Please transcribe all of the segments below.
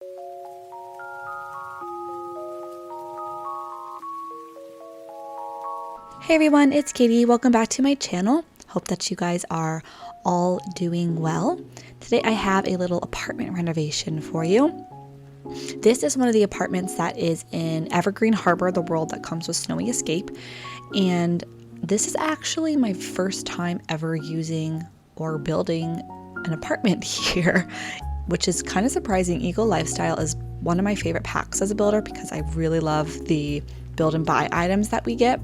Hey everyone, it's Katie. Welcome back to my channel. Hope that you guys are all doing well. Today I have a little apartment renovation for you. This is one of the apartments that is in Evergreen Harbor, the world that comes with Snowy Escape. And this is actually my first time ever using or building an apartment here, which is kind of surprising. Eco Lifestyle is one of my favorite packs as a builder because I really love the build and buy items that we get.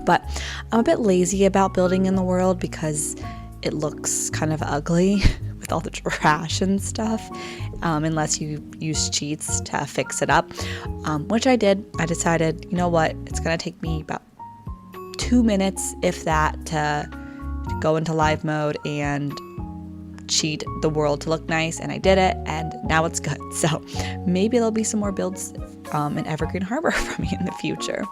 But I'm a bit lazy about building in the world because it looks kind of ugly with all the trash and stuff, unless you use cheats to fix it up, which I did. I decided, you know what, it's going to take me about 2 minutes, if that, to go into live mode and cheat the world to look nice, and I did it, and now it's good. So maybe there'll be some more builds in Evergreen Harbor for me in the future.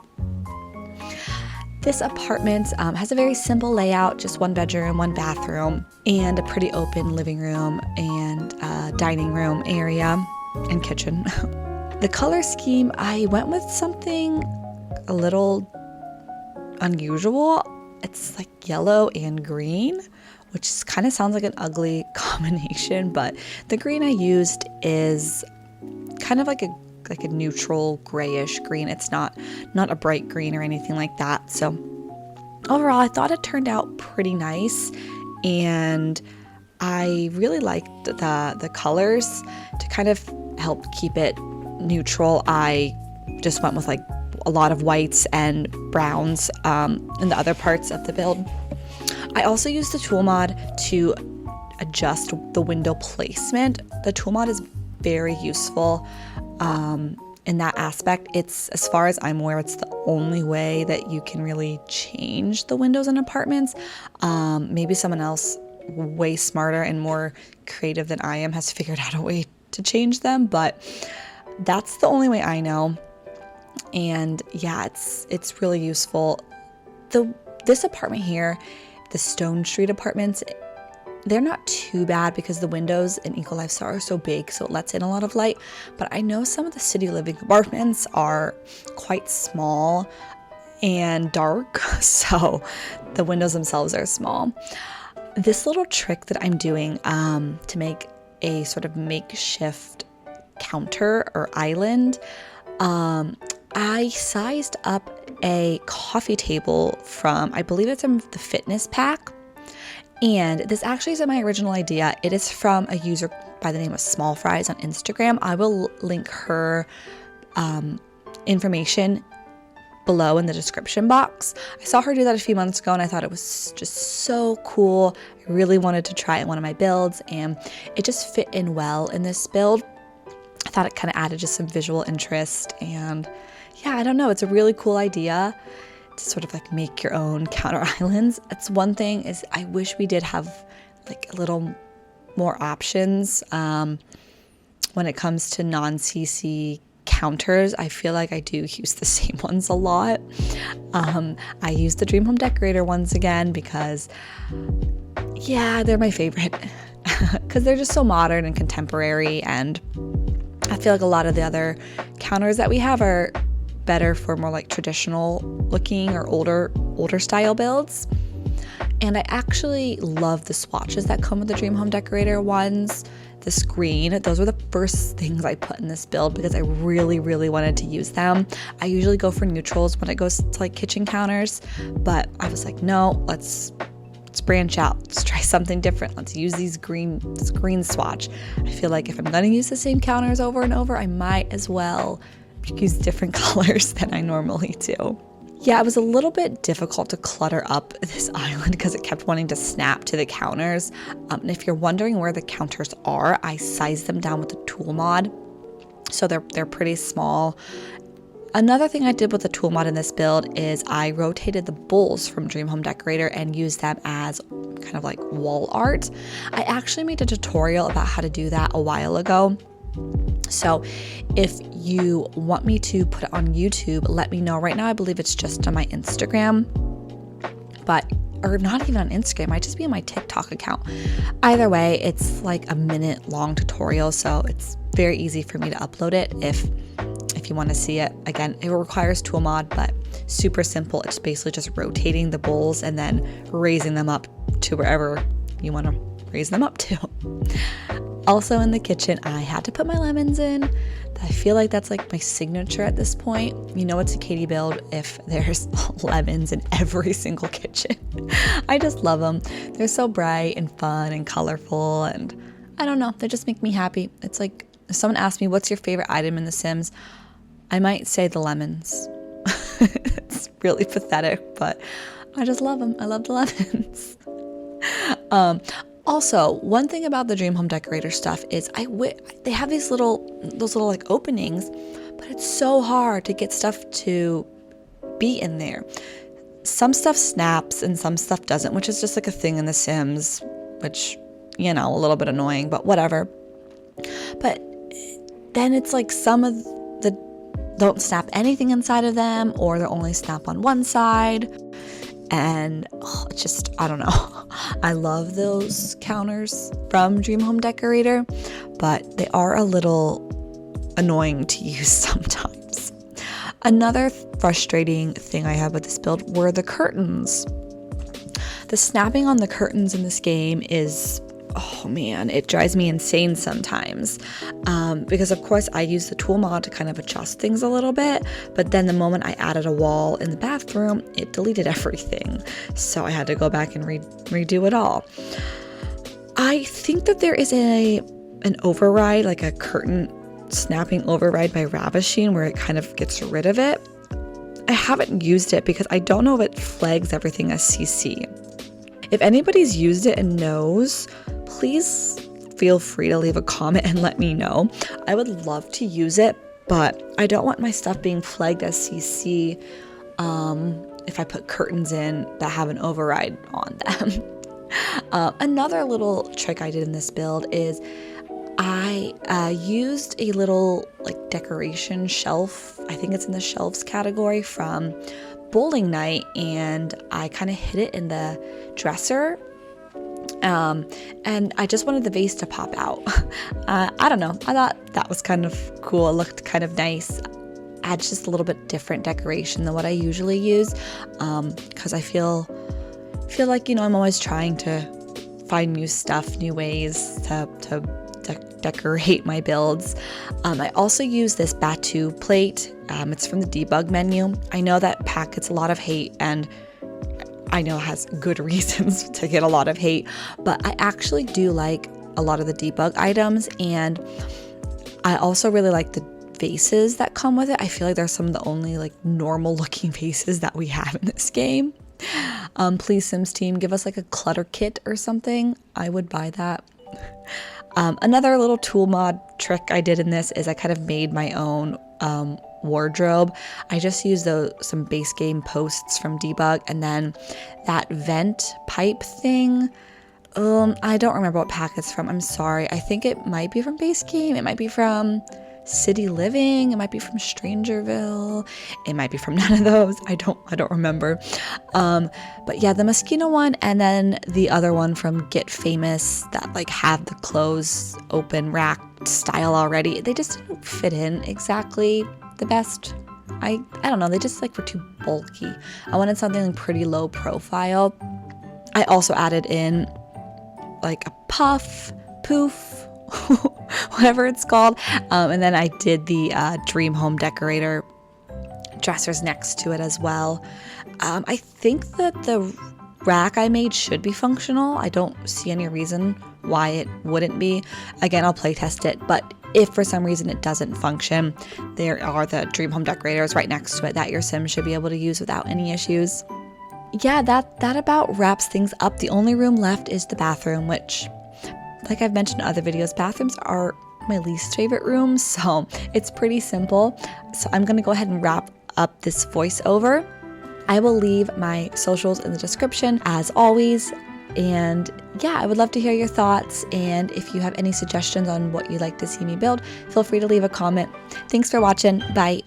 This apartment has a very simple layout, just 1 bedroom, 1 bathroom, and a pretty open living room and dining room area and kitchen. The color scheme, I went with something a little unusual. It's like yellow and green, which kind of sounds like an ugly combination, but the green I used is kind of like a neutral grayish green. It's not a bright green or anything like that. So overall, I thought it turned out pretty nice, and I really liked the colors. To kind of help keep it neutral, I just went with like a lot of whites and browns in the other parts of the build. I also used the tool mod to adjust the window placement. The tool mod is very useful in that aspect. It's, as far as I'm aware, it's the only way that you can really change the windows in apartments. Maybe someone else way smarter and more creative than I am has figured out a way to change them, but that's the only way I know. And yeah, it's really useful. This apartment here, the Stonestreet apartments, they're not too bad because the windows in Eco Lifestyle are so big, so it lets in a lot of light. But I know some of the city living apartments are quite small and dark, so the windows themselves are small. This little trick that I'm doing to make a sort of makeshift counter or island, I sized up a coffee table from, I believe it's in the fitness pack. And this actually isn't my original idea. It is from a user by the name of Small Fries on Instagram. I will link her information below in the description box. I saw her do that a few months ago and I thought it was just so cool. I really wanted to try it in one of my builds, and it just fit in well in this build. I thought it kind of added just some visual interest, and yeah, I don't know, it's a really cool idea to sort of like make your own counter islands. It's one thing is I wish we did have like a little more options when it comes to non-CC counters. I feel like I do use the same ones a lot. I use the Dream Home Decorator ones again because yeah, they're my favorite because they're just so modern and contemporary, and I feel like a lot of the other counters that we have are better for more like traditional looking or older style builds. And I actually love the swatches that come with the Dream Home Decorator ones. The screen, those were the first things I put in this build because I really wanted to use them. I usually go for neutrals when it goes to like kitchen counters, but I was like, no, let's branch out. Let's try something different. Let's use this green swatch. I feel like if I'm gonna use the same counters over and over, I might as well use different colors than I normally do. Yeah, it was a little bit difficult to clutter up this island because it kept wanting to snap to the counters. And if you're wondering where the counters are, I sized them down with the tool mod. So they're pretty small. Another thing I did with the tool mod in this build is I rotated the bowls from Dream Home Decorator and used them as kind of like wall art. I actually made a tutorial about how to do that a while ago. So if you want me to put it on YouTube, let me know. Right now, I believe it's just on my Instagram, or not even on Instagram, it might just be on my TikTok account. Either way, it's like a minute long tutorial, so it's very easy for me to upload it if you want to see it. Again, it requires tool mod, but super simple. It's basically just rotating the bowls and then raising them up to wherever you want to raise them up to. Also in the kitchen, I had to put my lemons in. I feel like that's like my signature at this point. You know it's a Katie build if there's lemons in every single kitchen. I just love them. They're so bright and fun and colorful, and I don't know, they just make me happy. It's like if someone asked me what's your favorite item in The Sims, I might say the lemons. It's really pathetic, but I just love them. I love the lemons. Also, one thing about the Dream Home Decorator stuff is they have those little like openings, but it's so hard to get stuff to be in there. Some stuff snaps and some stuff doesn't, which is just like a thing in The Sims, which, you know, a little bit annoying, but whatever. But then it's like some of the don't snap anything inside of them, or they'll only snap on one side. And it's just, I don't know. I love those counters from Dream Home Decorator, but they are a little annoying to use sometimes. Another frustrating thing I have with this build were the curtains. The snapping on the curtains in this game is, oh man, it drives me insane sometimes. Because of course I use the tool mod to kind of adjust things a little bit, but then the moment I added a wall in the bathroom, it deleted everything. So I had to go back and redo it all. I think that there is an override, like a curtain snapping override by Ravishing, where it kind of gets rid of it. I haven't used it because I don't know if it flags everything as CC. If anybody's used it and knows, please feel free to leave a comment and let me know. I would love to use it, but I don't want my stuff being flagged as CC if I put curtains in that have an override on them. Another little trick I did in this build is I used a little like decoration shelf. I think it's in the shelves category from bowling night, and I kind of hid it in the dresser. And I just wanted the vase to pop out. I don't know. I thought that was kind of cool. It looked kind of nice. Adds just a little bit different decoration than what I usually use. Because I feel like, you know, I'm always trying to find new stuff, new ways to decorate my builds. I also use this Batu plate. It's from the debug menu. I know that pack gets a lot of hate, and I know it has good reasons to get a lot of hate, but I actually do like a lot of the debug items, and I also really like the vases that come with it. I feel like they're some of the only like normal looking vases that we have in this game. Please, Sims team, give us like a clutter kit or something. I would buy that. Another little tool mod trick I did in this is I kind of made my own wardrobe. I just used some base game posts from debug, and then that vent pipe thing. I don't remember what pack it's from. I'm sorry. I think it might be from base game. It might be from City Living. It might be from Strangerville. It might be from none of those. I don't remember. But yeah, the Moschino one, and then the other one from Get Famous that like have the clothes open rack style already. They just didn't fit in exactly the best. I don't know. They just like were too bulky. I wanted something pretty low profile. I also added in like a poof, whatever it's called. And then I did the Dream Home Decorator dressers next to it as well. I think that the rack I made should be functional. I don't see any reason why it wouldn't be. Again, I'll play test it, but if for some reason it doesn't function, there are the Dream Home Decorators right next to it that your Sim should be able to use without any issues. Yeah, that about wraps things up. The only room left is the bathroom, which, like I've mentioned in other videos, bathrooms are my least favorite room, so it's pretty simple. So I'm going to go ahead and wrap up this voiceover. I will leave my socials in the description as always. And yeah, I would love to hear your thoughts. And if you have any suggestions on what you'd like to see me build, feel free to leave a comment. Thanks for watching. Bye.